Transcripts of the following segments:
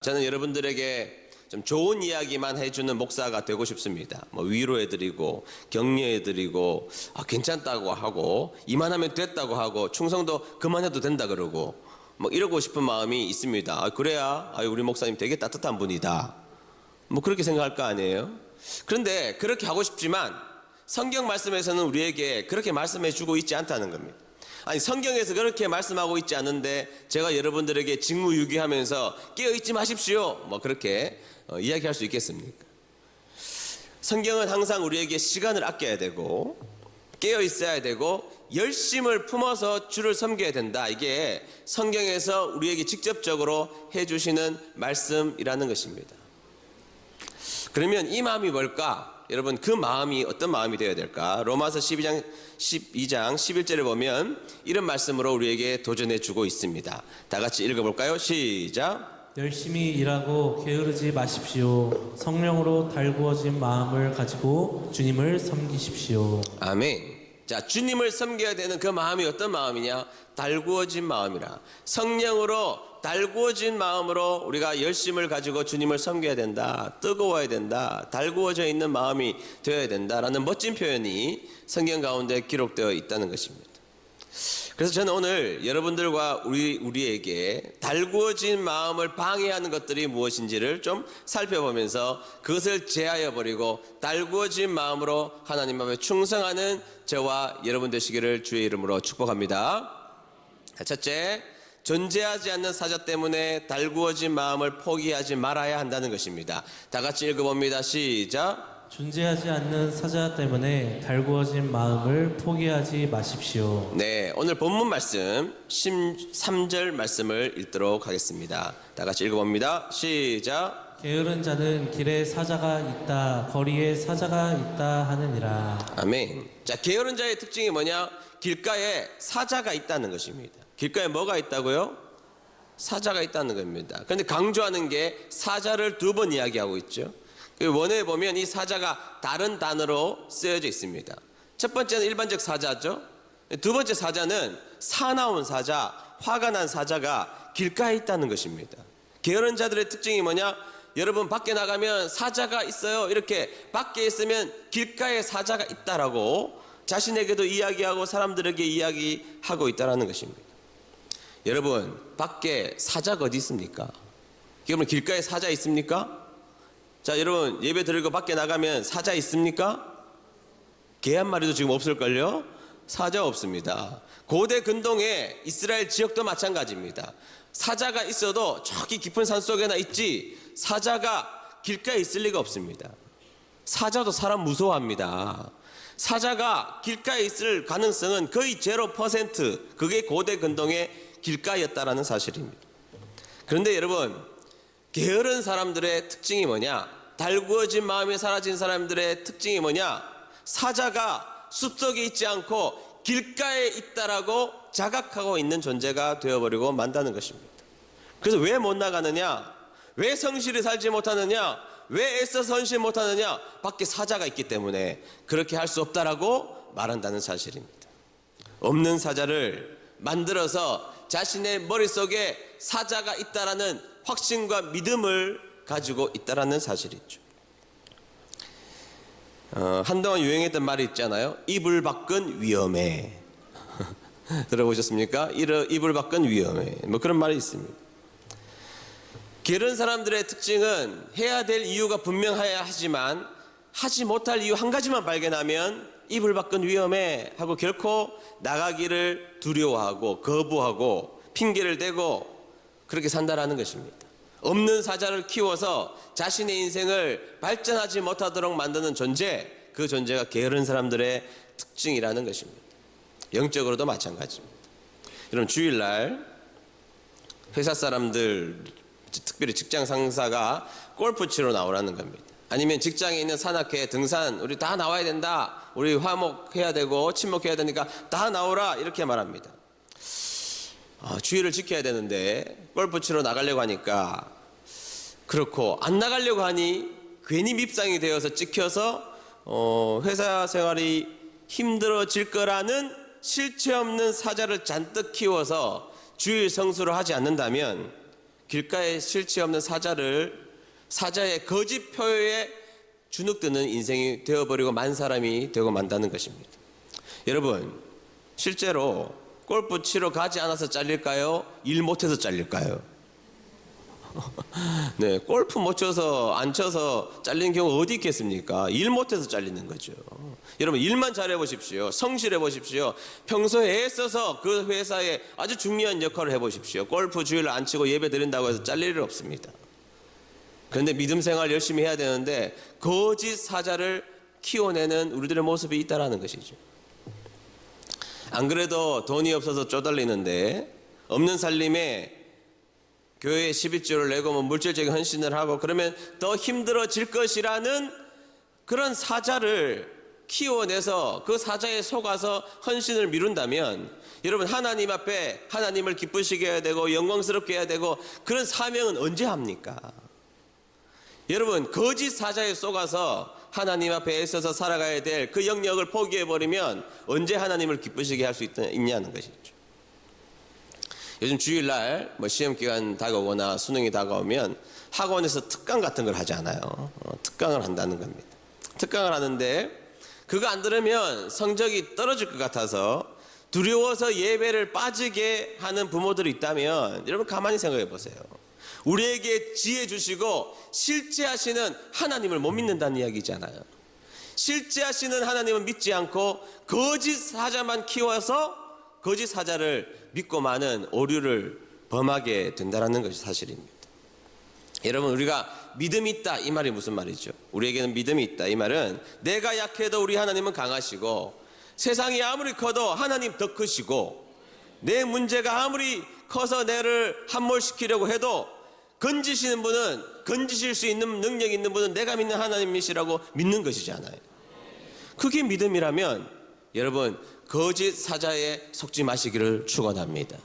저는 여러분들에게 좀 좋은 이야기만 해주는 목사가 되고 싶습니다. 뭐 위로해드리고 격려해드리고 괜찮다고 하고 이만하면 됐다고 하고 충성도 그만해도 된다 그러고 뭐 이러고 싶은 마음이 있습니다. 그래야 우리 목사님 되게 따뜻한 분이다, 뭐 그렇게 생각할 거 아니에요. 그런데 그렇게 하고 싶지만 성경 말씀에서는 우리에게 그렇게 말씀해 주고 있지 않다는 겁니다. 아니, 성경에서 그렇게 말씀하고 있지 않은데 제가 여러분들에게 직무유기하면서 깨어있지 마십시오, 뭐 그렇게 이야기할 수 있겠습니까? 성경은 항상 우리에게 시간을 아껴야 되고 깨어있어야 되고 열심을 품어서 주를 섬겨야 된다. 이게 성경에서 우리에게 직접적으로 해주시는 말씀이라는 것입니다. 그러면 이 마음이 뭘까? 여러분, 그 마음이 어떤 마음이 되어야 될까? 로마서 12장 11절을 보면 이런 말씀으로 우리에게 도전해 주고 있습니다. 다 같이 읽어볼까요? 시작. 열심히 일하고 게으르지 마십시오. 성령으로 달구어진 마음을 가지고 주님을 섬기십시오. 아멘. 자, 주님을 섬겨야 되는 그 마음이 어떤 마음이냐? 달구어진 마음이라. 성령으로 달구어진 마음으로 우리가 열심을 가지고 주님을 섬겨야 된다. 뜨거워야 된다. 달구어져 있는 마음이 되어야 된다라는 멋진 표현이 성경 가운데 기록되어 있다는 것입니다. 그래서 저는 오늘 여러분들과 우리에게 달구어진 마음을 방해하는 것들이 무엇인지를 좀 살펴보면서 그것을 제하여 버리고 달구어진 마음으로 하나님 앞에 충성하는 저와 여러분 되시기를 주의 이름으로 축복합니다. 첫째, 존재하지 않는 사자 때문에 달구어진 마음을 포기하지 말아야 한다는 것입니다. 다 같이 읽어봅니다. 시작. 존재하지 않는 사자 때문에 달구어진 마음을 포기하지 마십시오. 네, 오늘 본문 말씀 13절 말씀을 읽도록 하겠습니다. 다 같이 읽어봅니다. 시작. 게으른 자는 길에 사자가 있다, 거리에 사자가 있다 하느니라. 아멘. 자, 게으른 자의 특징이 뭐냐? 길가에 사자가 있다는 것입니다. 길가에 뭐가 있다고요? 사자가 있다는 겁니다. 그런데 강조하는 게 사자를 두 번 이야기하고 있죠. 원어에 보면 이 사자가 다른 단어로 쓰여져 있습니다. 첫 번째는 일반적 사자죠. 두 번째 사자는 사나운 사자, 화가 난 사자가 길가에 있다는 것입니다. 게으른 자들의 특징이 뭐냐? 여러분, 밖에 나가면 사자가 있어요. 이렇게 밖에 있으면 길가에 사자가 있다라고 자신에게도 이야기하고 사람들에게 이야기하고 있다는 것입니다. 여러분, 밖에 사자가 어디 있습니까? 여러분, 길가에 사자 있습니까? 자, 여러분, 예배 드리고 밖에 나가면 사자 있습니까? 개 한 마리도 지금 없을걸요? 사자 없습니다. 고대 근동의 이스라엘 지역도 마찬가지입니다. 사자가 있어도 저기 깊은 산 속에나 있지 사자가 길가에 있을 리가 없습니다. 사자도 사람 무서워합니다. 사자가 길가에 있을 가능성은 거의 0%, 그게 고대 근동의 길가였다라는 사실입니다. 그런데 여러분, 게으른 사람들의 특징이 뭐냐? 달구어진 마음이 사라진 사람들의 특징이 뭐냐? 사자가 숲속에 있지 않고 길가에 있다라고 자각하고 있는 존재가 되어버리고 만다는 것입니다. 그래서 왜 못 나가느냐? 왜 성실히 살지 못하느냐? 왜 애써 헌신 못하느냐? 밖에 사자가 있기 때문에 그렇게 할 수 없다라고 말한다는 사실입니다. 없는 사자를 만들어서 자신의 머릿속에 사자가 있다라는 확신과 믿음을 가지고 있다라는 사실이죠. 한동안 유행했던 말이 있잖아요. 이불 밖은 위험해. 들어보셨습니까? 이불 밖은 위험해. 뭐 그런 말이 있습니다. 게으른 사람들의 특징은 해야 될 이유가 분명해야 하지만 하지 못할 이유 한 가지만 발견하면 이불 밖은 위험해 하고 결코 나가기를 두려워하고 거부하고 핑계를 대고 그렇게 산다라는 것입니다. 없는 사자를 키워서 자신의 인생을 발전하지 못하도록 만드는 존재, 그 존재가 게으른 사람들의 특징이라는 것입니다. 영적으로도 마찬가지입니다. 여러분, 주일날 회사 사람들, 특별히 직장 상사가 골프 치러 나오라는 겁니다. 아니면 직장에 있는 산악회, 등산, 우리 다 나와야 된다, 우리 화목해야 되고 친목해야 되니까 다 나오라, 이렇게 말합니다. 주의를 지켜야 되는데 골프 치러 나가려고 하니까 그렇고, 안 나가려고 하니 괜히 밉상이 되어서 찍혀서 회사 생활이 힘들어질 거라는 실체 없는 사자를 잔뜩 키워서 주일 성수를 하지 않는다면 길가에 실체 없는 사자의 거짓 표에 주눅드는 인생이 되어버리고 만 사람이 되고 만다는 것입니다. 여러분, 실제로 골프 치러 가지 않아서 잘릴까요? 일 못해서 잘릴까요? 네, 골프 못 쳐서 안 쳐서 잘리는 경우 어디 있겠습니까? 일 못해서 잘리는 거죠. 여러분, 일만 잘해 보십시오. 성실해 보십시오. 평소에 애써서 그 회사에 아주 중요한 역할을 해 보십시오. 골프 주일 안 치고 예배 드린다고 해서 잘릴 일 없습니다. 그런데 믿음 생활 열심히 해야 되는데 거짓 사자를 키워내는 우리들의 모습이 있다라는 것이죠. 안 그래도 돈이 없어서 쪼달리는데 없는 살림에 교회에 11조를 내고 뭐 물질적인 헌신을 하고 그러면 더 힘들어질 것이라는 그런 사자를 키워내서 그 사자에 속아서 헌신을 미룬다면 여러분, 하나님 앞에 하나님을 기쁘시게 해야 되고 영광스럽게 해야 되고 그런 사명은 언제 합니까? 여러분, 거짓 사자에 속아서 하나님 앞에 애써서 살아가야 될 그 영역을 포기해버리면 언제 하나님을 기쁘시게 할 수 있냐는 것이죠. 요즘 주일날 뭐 시험기간 다가오거나 수능이 다가오면 학원에서 특강 같은 걸 하지 않아요. 특강을 한다는 겁니다. 특강을 하는데 그거 안 들으면 성적이 떨어질 것 같아서 두려워서 예배를 빠지게 하는 부모들이 있다면 여러분, 가만히 생각해 보세요. 우리에게 지혜 주시고 실제하시는 하나님을 못 믿는다는 이야기잖아요. 실제하시는 하나님은 믿지 않고 거짓 사자만 키워서 거짓 사자를 믿고 많은 오류를 범하게 된다는 것이 사실입니다. 여러분, 우리가 믿음이 있다 이 말이 무슨 말이죠? 우리에게는 믿음이 있다 이 말은 내가 약해도 우리 하나님은 강하시고 세상이 아무리 커도 하나님 더 크시고 내 문제가 아무리 커서 내를 함몰시키려고 해도 건지시는 분은, 건지실 수 있는 능력이 있는 분은 내가 믿는 하나님이시라고 믿는 것이잖아요. 그게 믿음이라면 여러분, 거짓 사자에 속지 마시기를 축원합니다.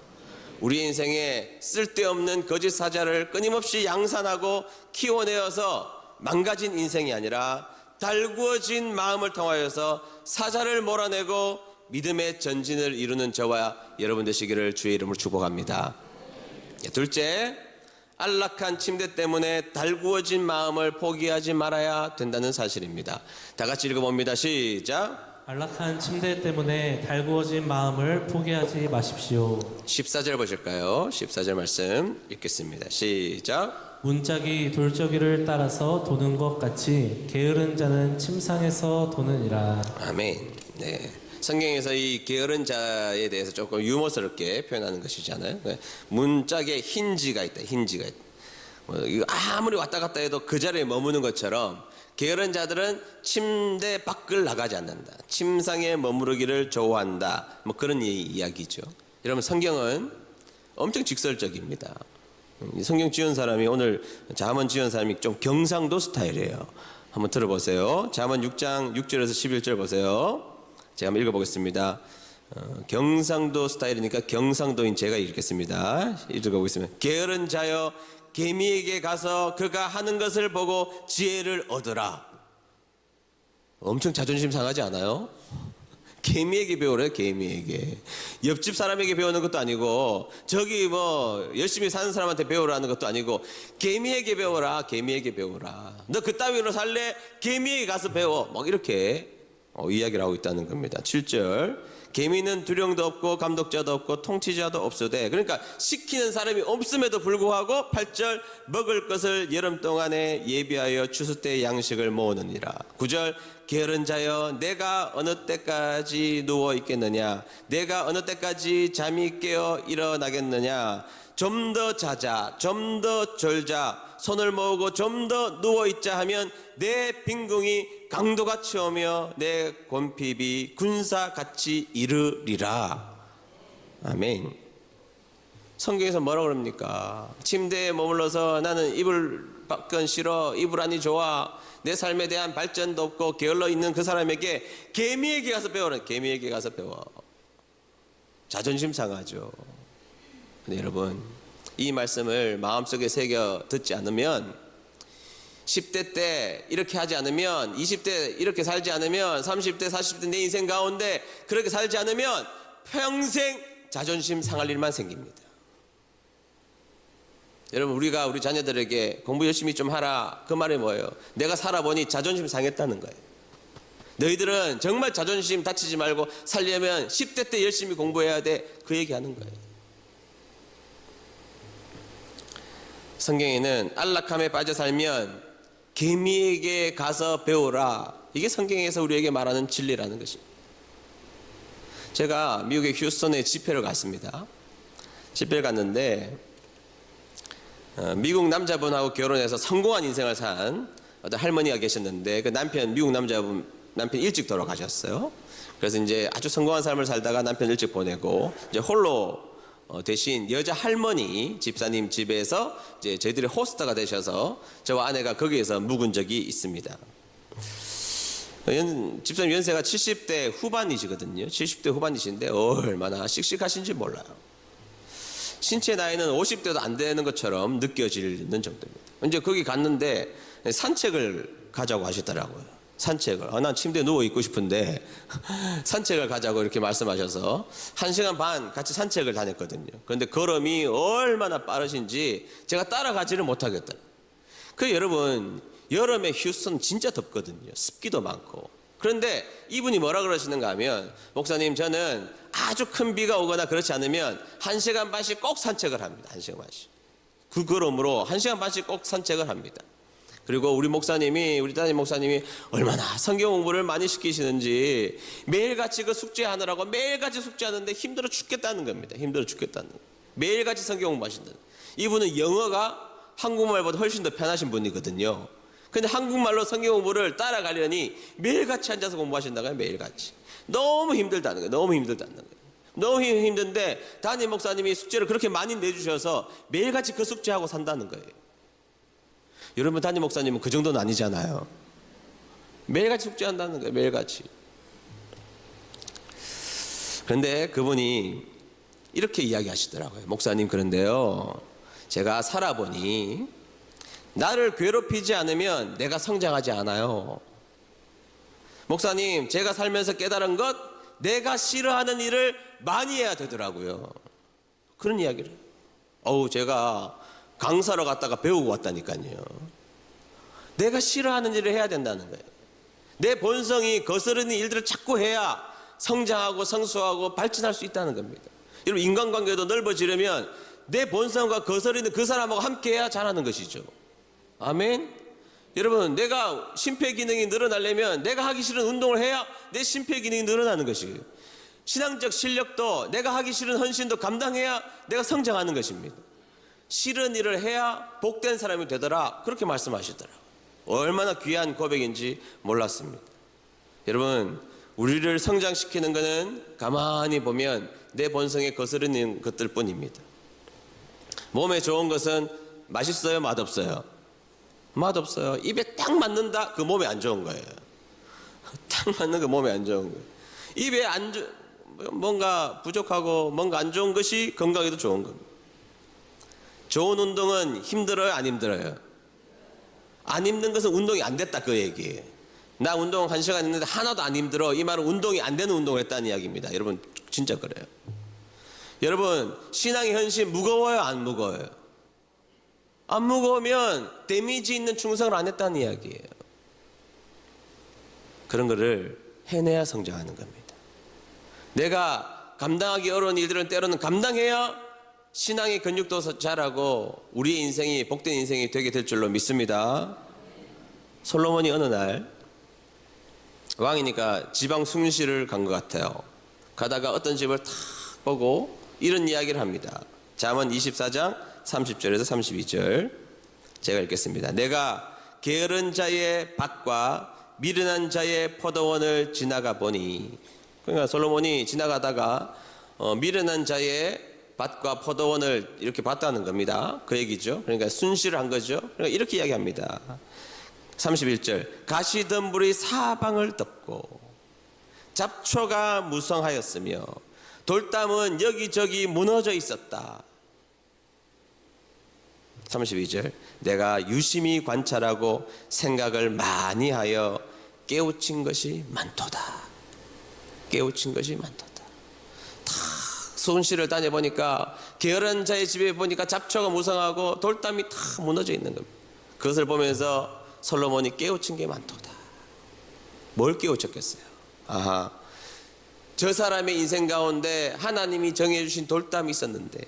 우리 인생에 쓸데없는 거짓 사자를 끊임없이 양산하고 키워내어서 망가진 인생이 아니라 달구어진 마음을 통하여서 사자를 몰아내고 믿음의 전진을 이루는 저와 여러분 되시기를 주의 이름으로 축복합니다. 둘째, 안락한 침대 때문에 달구어진 마음을 포기하지 말아야 된다는 사실입니다. 다 같이 읽어봅니다. 시작. 안락한 침대 때문에 달구어진 마음을 포기하지 마십시오. 14절 보실까요? 14절 말씀 읽겠습니다. 시작. 문짝이 돌적이를 따라서 도는 것 같이 게으른 자는 침상에서 도느니라. 아멘. 네. 성경에서 이 게으른 자에 대해서 조금 유머스럽게 표현하는 것이잖아요. 문짝에 힌지가 있다. 힌지가 있다. 이거 아무리 왔다 갔다 해도 그 자리에 머무는 것처럼 게으른 자들은 침대 밖을 나가지 않는다. 침상에 머무르기를 좋아한다. 뭐 그런 이야기죠. 여러분, 성경은 엄청 직설적입니다. 성경 지은 사람이 오늘 잠언 지은 사람이 좀 경상도 스타일이에요. 한번 들어보세요. 잠언 6장 6절에서 11절 보세요. 제가 한번 읽어보겠습니다. 경상도 스타일이니까 경상도인 제가 읽겠습니다. 읽어보겠습니다. 게으른 자여 개미에게 가서 그가 하는 것을 보고 지혜를 얻으라. 엄청 자존심 상하지 않아요? 개미에게 배우래요. 개미에게. 옆집 사람에게 배우는 것도 아니고 저기 뭐 열심히 사는 사람한테 배우라는 것도 아니고 개미에게 배워라. 개미에게 배워라. 너 그따위로 살래? 개미에게 가서 배워. 막 이렇게 이야기를 하고 있다는 겁니다. 7절. 개미는 두령도 없고 감독자도 없고 통치자도 없으되, 그러니까 시키는 사람이 없음에도 불구하고 8절 먹을 것을 여름 동안에 예비하여 추수 때 양식을 모으느니라. 9절 게으른 자여 내가 어느 때까지 누워 있겠느냐, 내가 어느 때까지 잠이 깨어 일어나겠느냐. 좀 더 자자, 좀 더 졸자, 손을 모으고 좀 더 누워있자 하면 내 빈궁이 강도같이 오며 내 곤핍이 군사같이 이르리라. 아멘. 성경에서 뭐라고 그럽니까? 침대에 머물러서 나는 이불 밖은 싫어, 이불 안이 좋아, 내 삶에 대한 발전도 없고 게을러 있는 그 사람에게 개미에게 가서 배워라. 개미에게 가서 배워. 자존심 상하죠. 근데 여러분, 이 말씀을 마음속에 새겨 듣지 않으면, 10대 때 이렇게 하지 않으면, 20대 이렇게 살지 않으면, 30대 40대 내 인생 가운데 그렇게 살지 않으면 평생 자존심 상할 일만 생깁니다. 여러분, 우리가 우리 자녀들에게 공부 열심히 좀 하라, 그 말이 뭐예요? 내가 살아보니 자존심 상했다는 거예요. 너희들은 정말 자존심 다치지 말고 살려면 10대 때 열심히 공부해야 돼, 그 얘기하는 거예요. 성경에는 안락함에 빠져 살면 개미에게 가서 배우라, 이게 성경에서 우리에게 말하는 진리라는 것입니다. 제가 미국의 휴스턴에 집회를 갔습니다. 집회를 갔는데 미국 남자분하고 결혼해서 성공한 인생을 산 어떤 할머니가 계셨는데, 그 미국 남자분 일찍 돌아가셨어요. 그래서 이제 아주 성공한 삶을 살다가 남편 일찍 보내고 이제 홀로 대신 여자 할머니 집사님 집에서 이제 저희들의 호스트가 되셔서 저와 아내가 거기에서 묵은 적이 있습니다. 집사님 연세가 70대 후반이시거든요. 70대 후반이신데 얼마나 씩씩하신지 몰라요. 신체 나이는 50대도 안 되는 것처럼 느껴지는 정도입니다. 이제 거기 갔는데 산책을 가자고 하시더라고요. 산책을. 난 침대에 누워 있고 싶은데 산책을 가자고 이렇게 말씀하셔서 1시간 반 같이 산책을 다녔거든요. 그런데 걸음이 얼마나 빠르신지 제가 따라가지를 못하겠다. 여러분, 여름에 휴스턴 진짜 덥거든요. 습기도 많고. 그런데 이분이 뭐라 그러시는가 하면, 목사님, 저는 아주 큰 비가 오거나 그렇지 않으면 1시간 반씩 꼭 산책을 합니다. 1시간 반씩. 그 걸음으로 1시간 반씩 꼭 산책을 합니다. 그리고 우리 담임 목사님이 얼마나 성경 공부를 많이 시키시는지 매일같이 그 숙제하느라고 매일같이 숙제하는데 힘들어 죽겠다는 겁니다. 힘들어 죽겠다는 거예요. 매일같이 성경 공부하신다. 이분은 영어가 한국말보다 훨씬 더 편하신 분이거든요. 근데 한국말로 성경 공부를 따라가려니 매일같이 앉아서 공부하신다고요. 매일같이. 너무 힘들다는 거예요. 너무 힘들다는 거예요. 너무 힘든데 담임 목사님이 숙제를 그렇게 많이 내주셔서 매일같이 그 숙제하고 산다는 거예요. 여러분, 담임 목사님은 그 정도는 아니잖아요. 매일같이 숙제한다는 거예요. 매일같이. 그런데 그분이 이렇게 이야기하시더라고요. 목사님, 그런데요, 제가 살아보니 나를 괴롭히지 않으면 내가 성장하지 않아요. 목사님, 제가 살면서 깨달은 것, 내가 싫어하는 일을 많이 해야 되더라고요. 그런 이야기를 해요. 제가 강사로 갔다가 배우고 왔다니까요. 내가 싫어하는 일을 해야 된다는 거예요. 내 본성이 거스르는 일들을 자꾸 해야 성장하고 성숙하고 발전할 수 있다는 겁니다. 여러분, 인간관계도 넓어지려면 내 본성과 거스르는 그 사람하고 함께 해야 잘하는 것이죠. 아멘. 여러분, 내가 심폐기능이 늘어나려면 내가 하기 싫은 운동을 해야 내 심폐기능이 늘어나는 것이에요. 신앙적 실력도 내가 하기 싫은 헌신도 감당해야 내가 성장하는 것입니다. 싫은 일을 해야 복된 사람이 되더라, 그렇게 말씀하시더라. 얼마나 귀한 고백인지 몰랐습니다. 여러분, 우리를 성장시키는 것은 가만히 보면 내 본성에 거스르는 것들 뿐입니다. 몸에 좋은 것은 맛있어요, 맛없어요? 맛없어요. 입에 딱 맞는다, 그 몸에 안 좋은 거예요. 딱 맞는 거 몸에 안 좋은 거예요. 입에 뭔가 부족하고 뭔가 안 좋은 것이 건강에도 좋은 겁니다. 좋은 운동은 힘들어요, 안 힘들어요? 안 힘든 것은 운동이 안 됐다, 그 얘기예요. 나 운동 1시간 했는데 하나도 안 힘들어, 이 말은 운동이 안 되는 운동을 했다는 이야기입니다. 여러분, 진짜 그래요. 여러분, 신앙의 헌신 무거워요, 안 무거워요? 안 무거우면 데미지 있는 충성을 안 했다는 이야기예요. 그런 거를 해내야 성장하는 겁니다. 내가 감당하기 어려운 일들은 때로는 감당해야 신앙의 근육도 자라고 우리의 인생이 복된 인생이 되게 될 줄로 믿습니다. 솔로몬이 어느 날 왕이니까 지방 순시를 간 것 같아요. 가다가 어떤 집을 탁 보고 이런 이야기를 합니다. 잠언 24장 30절에서 32절 제가 읽겠습니다. 내가 게으른 자의 밭과 미련한 자의 포도원을 지나가 보니, 그러니까 솔로몬이 지나가다가 미련한 자의 밭과 포도원을 이렇게 봤다는 겁니다. 그 얘기죠. 그러니까 순시를 한 거죠. 그러니까 이렇게 이야기합니다. 31절 가시덤불이 사방을 덮고 잡초가 무성하였으며 돌담은 여기저기 무너져 있었다. 32절 내가 유심히 관찰하고 생각을 많이 하여 깨우친 것이 많도다. 깨우친 것이 많도다. 다 손실을 다녀보니까 게으른 자의 집에 보니까 잡초가 무성하고 돌담이 다 무너져 있는 겁니다. 그것을 보면서 솔로몬이 깨우친 게 많도다. 뭘 깨우쳤겠어요? 아하, 저 사람의 인생 가운데 하나님이 정해주신 돌담이 있었는데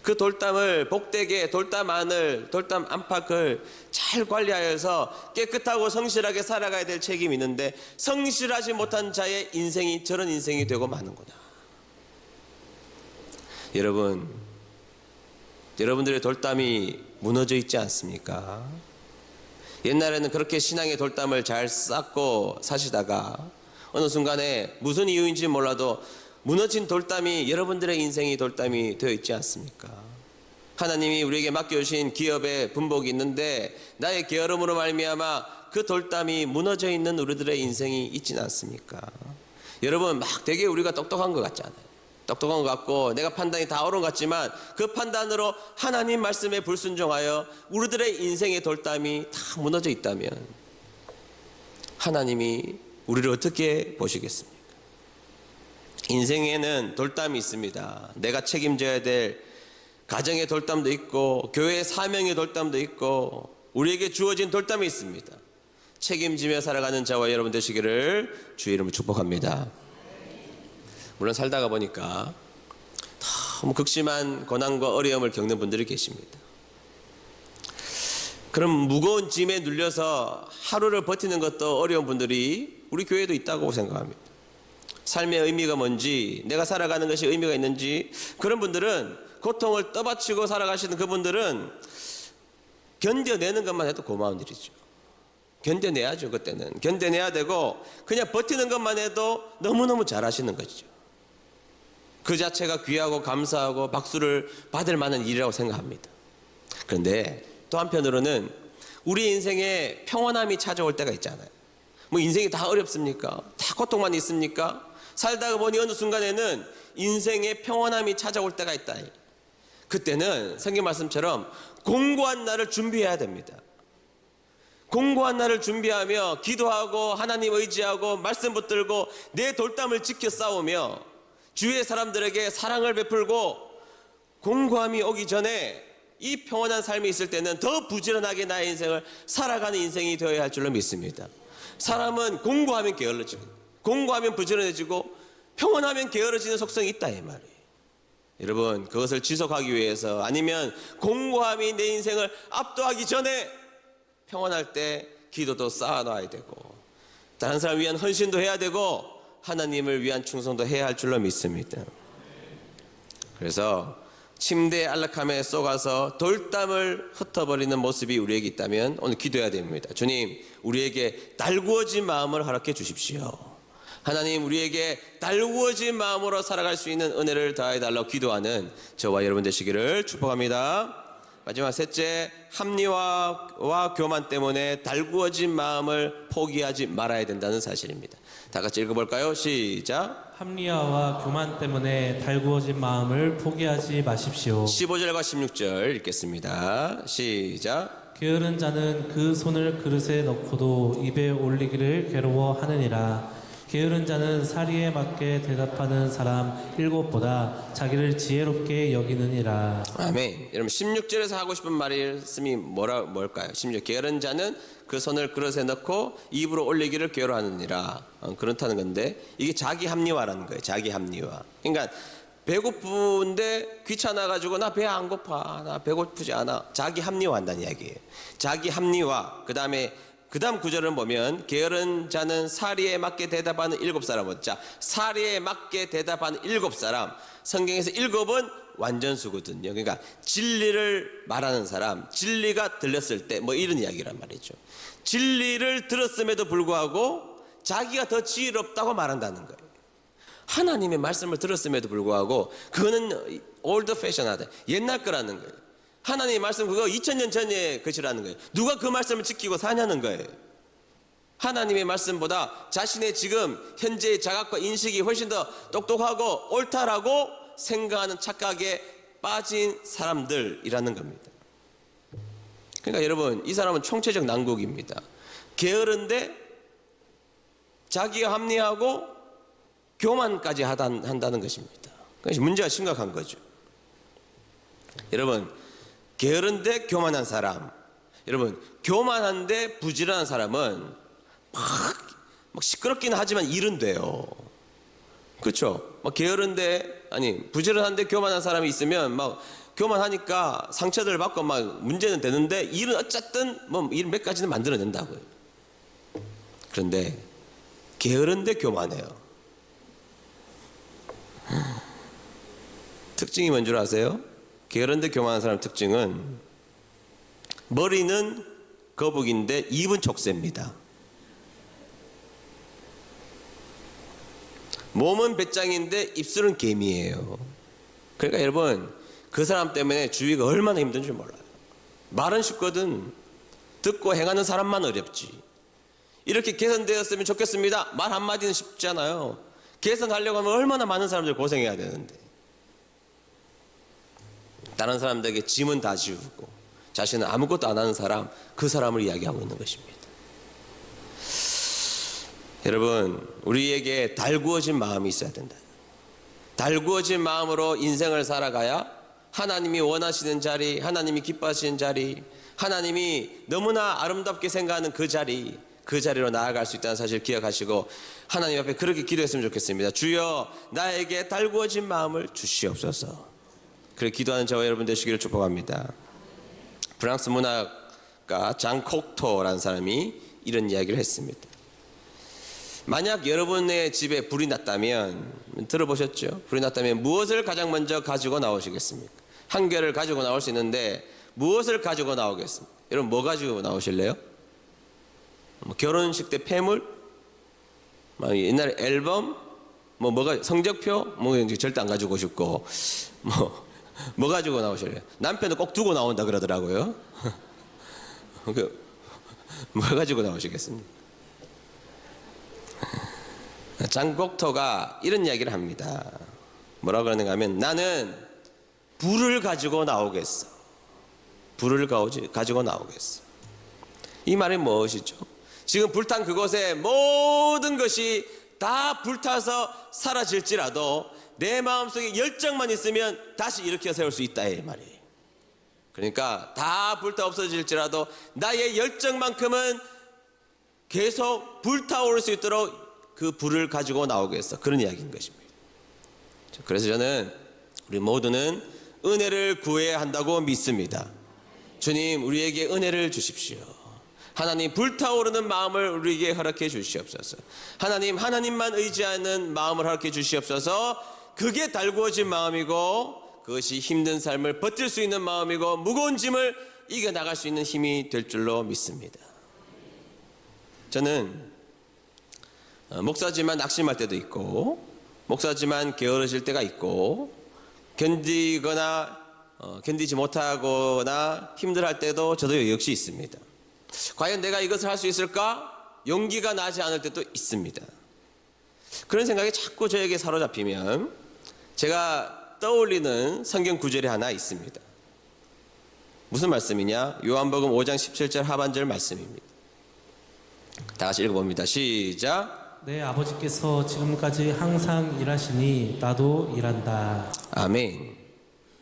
그 돌담을 복되게 돌담 안을 돌담 안팎을 잘 관리하여서 깨끗하고 성실하게 살아가야 될 책임이 있는데 성실하지 못한 자의 인생이 저런 인생이 되고 마는구나. 여러분들의 돌담이 무너져 있지 않습니까? 옛날에는 그렇게 신앙의 돌담을 잘 쌓고 사시다가 어느 순간에 무슨 이유인지 몰라도 무너진 돌담이 여러분들의 인생의 돌담이 되어 있지 않습니까? 하나님이 우리에게 맡겨주신 기업에 분복이 있는데 나의 게으름으로 말미암아 그 돌담이 무너져 있는 우리들의 인생이 있지는 않습니까? 여러분, 막 되게 우리가 똑똑한 것 같잖아요. 똑똑한 것 같고 내가 판단이 다 옳은 것 같지만 그 판단으로 하나님 말씀에 불순종하여 우리들의 인생의 돌담이 다 무너져 있다면 하나님이 우리를 어떻게 보시겠습니까? 인생에는 돌담이 있습니다. 내가 책임져야 될 가정의 돌담도 있고 교회의 사명의 돌담도 있고 우리에게 주어진 돌담이 있습니다. 책임지며 살아가는 저와 여러분 되시기를 주의 이름으로 축복합니다. 물론 살다가 보니까 너무 극심한 고난과 어려움을 겪는 분들이 계십니다. 그럼 무거운 짐에 눌려서 하루를 버티는 것도 어려운 분들이 우리 교회에도 있다고 생각합니다. 삶의 의미가 뭔지, 내가 살아가는 것이 의미가 있는지, 그런 분들은 고통을 떠받치고 살아가시는 그분들은 견뎌내는 것만 해도 고마운 일이죠. 견뎌내야죠. 그때는 견뎌내야 되고 그냥 버티는 것만 해도 너무너무 잘하시는 것이죠. 그 자체가 귀하고 감사하고 박수를 받을 만한 일이라고 생각합니다. 그런데 또 한편으로는 우리 인생에 평온함이 찾아올 때가 있잖아요. 뭐 인생이 다 어렵습니까? 다 고통만 있습니까? 살다가 보니 어느 순간에는 인생에 평온함이 찾아올 때가 있다. 그때는 성경 말씀처럼 공고한 날을 준비해야 됩니다. 공고한 날을 준비하며 기도하고 하나님 의지하고 말씀 붙들고 내 돌담을 지켜 싸우며 주위의 사람들에게 사랑을 베풀고 공고함이 오기 전에 이 평온한 삶이 있을 때는 더 부지런하게 나의 인생을 살아가는 인생이 되어야 할 줄로 믿습니다. 사람은 공고하면 게을러지고 공고하면 부지런해지고 평온하면 게을러지는 속성이 있다 이 말이에요. 여러분, 그것을 지속하기 위해서 아니면 공고함이 내 인생을 압도하기 전에 평온할 때 기도도 쌓아놔야 되고 다른 사람 위한 헌신도 해야 되고 하나님을 위한 충성도 해야 할 줄로 믿습니다. 그래서 침대의 안락함에 쏘가서 돌담을 흩어버리는 모습이 우리에게 있다면 오늘 기도해야 됩니다. 주님, 우리에게 달구어진 마음을 허락해 주십시오. 하나님, 우리에게 달구어진 마음으로 살아갈 수 있는 은혜를 더해달라고 기도하는 저와 여러분 되시기를 축복합니다. 마지막 셋째, 합리화와 교만 때문에 달구어진 마음을 포기하지 말아야 된다는 사실입니다. 다 같이 읽어볼까요? 시작. 합리화와 교만 때문에 달구어진 마음을 포기하지 마십시오. 15절과 16절 읽겠습니다. 시작. 게으른 자는 그 손을 그릇에 넣고도 입에 올리기를 괴로워하느니라. 게으른 자는 사리에 맞게 대답하는 사람 7보다 자기를 지혜롭게 여기느니라. 아멘. 여러분 16절에서 하고 싶은 말씀이 뭘까요? 16절, 게으른 자는 그 손을 그릇에 넣고 입으로 올리기를 괴로워하느니라. 그렇다는 건데 이게 자기 합리화라는 거예요. 자기 합리화. 그러니까 배고픈데 귀찮아가지고 나 배 안 고파, 나 배고프지 않아. 자기 합리화한다는 이야기예요. 자기 합리화. 그 다음 구절을 보면 게으른 자는 사리에 맞게 대답하는 7사람. 자, 사리에 맞게 대답하는 7사람. 성경에서 7은 완전수거든요. 그러니까 진리를 말하는 사람, 진리가 들렸을 때 뭐 이런 이야기란 말이죠. 진리를 들었음에도 불구하고 자기가 더 지혜롭다고 말한다는 거예요. 하나님의 말씀을 들었음에도 불구하고 그거는 올드 패션하다, 옛날 거라는 거예요. 하나님의 말씀 그거 2000년 전의 것이라는 거예요. 누가 그 말씀을 지키고 사냐는 거예요. 하나님의 말씀보다 자신의 지금 현재의 자각과 인식이 훨씬 더 똑똑하고 옳다라고 생각하는 착각에 빠진 사람들이라는 겁니다. 그러니까 여러분, 이 사람은 총체적 난국입니다. 게으른데 자기가 합리하고 교만까지 한다는 것입니다. 그것이 문제가 심각한 거죠. 여러분, 게으른데 교만한 사람, 여러분 교만한데 부지런한 사람은 막 시끄럽긴 하지만 일은 돼요. 그렇죠? 막 게으른데 부지런한데 교만한 사람이 있으면 막 교만하니까 상처를 받고 막 문제는 되는데 일은 어쨌든 뭐 일 몇 가지는 만들어낸다고요. 그런데 게으른데 교만해요. 특징이 뭔 줄 아세요? 게으른데 교만한 사람 특징은 머리는 거북인데 입은 족쇄입니다. 몸은 배짱인데 입술은 개미예요. 그러니까 여러분, 그 사람 때문에 주위가 얼마나 힘든 줄 몰라요. 말은 쉽거든 듣고 행하는 사람만 어렵지. 이렇게 개선되었으면 좋겠습니다. 말 한마디는 쉽잖아요. 개선하려고 하면 얼마나 많은 사람들 고생해야 되는데. 다른 사람들에게 짐은 다 지우고 자신은 아무것도 안 하는 사람, 그 사람을 이야기하고 있는 것입니다. 여러분, 우리에게 달구어진 마음이 있어야 된다. 달구어진 마음으로 인생을 살아가야 하나님이 원하시는 자리, 하나님이 기뻐하시는 자리, 하나님이 너무나 아름답게 생각하는 그 자리로 나아갈 수 있다는 사실을 기억하시고 하나님 앞에 그렇게 기도했으면 좋겠습니다. 주여, 나에게 달구어진 마음을 주시옵소서. 그렇게 기도하는 저와 여러분 되시기를 축복합니다. 프랑스 문학가 장 콕토라는 사람이 이런 이야기를 했습니다. 만약 여러분의 집에 불이 났다면, 들어보셨죠? 불이 났다면 무엇을 가장 먼저 가지고 나오시겠습니까? 한 개를 가지고 나올 수 있는데 무엇을 가지고 나오겠습니까? 여러분, 뭐 가지고 나오실래요? 결혼식 때 폐물? 옛날에 앨범? 뭐가 성적표? 절대 안 가지고 싶고 뭐 가지고 나오실래요? 남편은 꼭 두고 나온다 그러더라고요. 뭐 가지고 나오시겠습니까? 장곡토가 이런 이야기를 합니다. 뭐라고 그러는가 하면, 나는 불을 가지고 나오겠어. 불을 가지고 나오겠어. 이 말이 무엇이죠? 지금 불탄 그곳에 모든 것이 다 불타서 사라질지라도 내 마음속에 열정만 있으면 다시 일으켜 세울 수 있다, 이 말이에요. 그러니까 다 불타 없어질지라도 나의 열정만큼은 계속 불타오를 수 있도록 그 불을 가지고 나오겠어. 그런 이야기인 것입니다. 그래서 저는 우리 모두는 은혜를 구해야 한다고 믿습니다. 주님, 우리에게 은혜를 주십시오. 하나님, 불타오르는 마음을 우리에게 허락해 주시옵소서. 하나님, 하나님만 의지하는 마음을 허락해 주시옵소서. 그게 달구어진 마음이고 그것이 힘든 삶을 버틸 수 있는 마음이고 무거운 짐을 이겨나갈 수 있는 힘이 될 줄로 믿습니다. 저는 목사지만 낙심할 때도 있고 목사지만 게으르실 때가 있고 견디지 못하거나 힘들할 때도 저도 역시 있습니다. 과연 내가 이것을 할 수 있을까? 용기가 나지 않을 때도 있습니다. 그런 생각이 자꾸 저에게 사로잡히면 제가 떠올리는 성경 구절이 하나 있습니다. 무슨 말씀이냐? 요한복음 5장 17절 하반절 말씀입니다. 다 같이 읽어봅니다. 시작. 내 아버지께서 지금까지 항상 일하시니 나도 일한다. 아멘.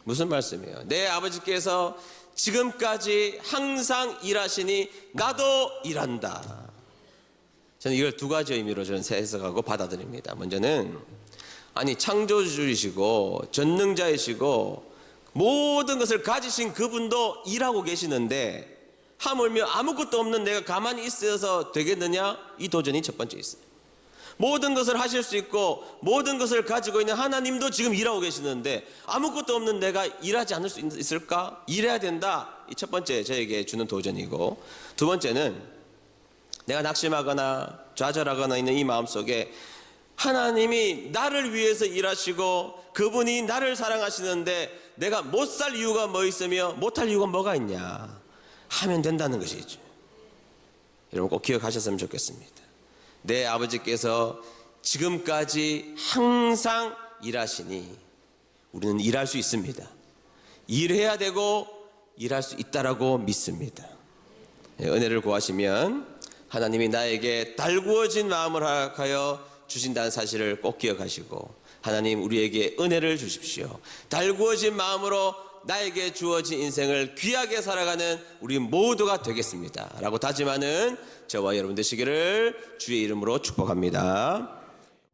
무슨 말씀이에요? 내 아버지께서 지금까지 항상 일하시니 나도 일한다. 저는 이걸 두 가지 의미로 저는 해석하고 받아들입니다. 먼저는 창조주이시고 전능자이시고 모든 것을 가지신 그분도 일하고 계시는데 하물며 아무것도 없는 내가 가만히 있어서 되겠느냐? 이 도전이 첫 번째 있어요. 모든 것을 하실 수 있고 모든 것을 가지고 있는 하나님도 지금 일하고 계시는데 아무것도 없는 내가 일하지 않을 수 있을까? 일해야 된다. 이 첫 번째 저에게 주는 도전이고, 두 번째는 내가 낙심하거나 좌절하거나 있는 이 마음속에 하나님이 나를 위해서 일하시고 그분이 나를 사랑하시는데 내가 못 살 이유가 뭐 있으며 못할 이유가 뭐가 있냐 하면 된다는 것이죠. 여러분 꼭 기억하셨으면 좋겠습니다. 내 아버지께서 지금까지 항상 일하시니 우리는 일할 수 있습니다. 일해야 되고 일할 수 있다라고 믿습니다. 은혜를 구하시면 하나님이 나에게 달구어진 마음을 허락하여 주신다는 사실을 꼭 기억하시고 하나님 우리에게 은혜를 주십시오. 달구어진 마음으로 나에게 주어진 인생을 귀하게 살아가는 우리 모두가 되겠습니다 라고 다짐하는 저와 여러분 되시기를 주의 이름으로 축복합니다.